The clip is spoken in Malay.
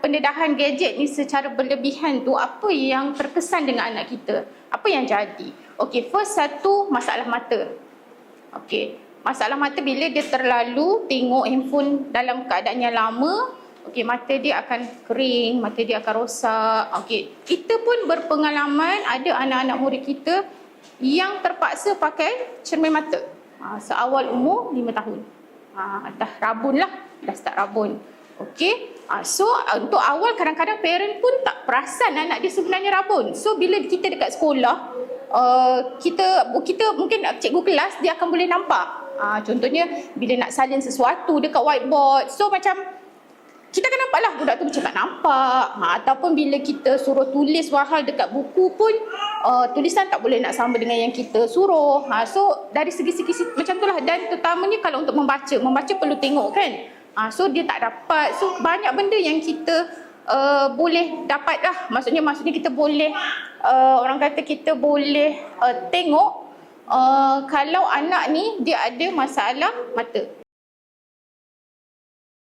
pendedahan gadget ni secara berlebihan tu, apa yang terkesan dengan anak kita? Apa yang jadi? Okey, first, satu, masalah mata. Okey, masalah mata bila dia terlalu tengok handphone dalam keadaan yang lama, okey, mata dia akan kering, mata dia akan rosak. Okey, kita pun berpengalaman ada anak-anak murid kita yang terpaksa pakai cermin mata seawal umur 5 tahun. Dah rabun lah, dah start rabun. Okey, so untuk awal kadang-kadang parent pun tak perasan anak dia sebenarnya rabun. So bila kita dekat sekolah, kita mungkin cikgu kelas dia akan boleh nampak. Contohnya bila nak salin sesuatu dekat whiteboard, so macam kita akan nampak lah budak tu macam tak nampak. Ataupun bila kita suruh tulis wahal dekat buku pun, tulisan tak boleh nak sama dengan yang kita suruh. So dari segi-segi macam tu lah. Dan terutamanya kalau untuk membaca perlu tengok kan. So dia tak dapat. So banyak benda yang kita boleh dapat lah. Maksudnya kita boleh, orang kata kita boleh tengok kalau anak ni dia ada masalah mata.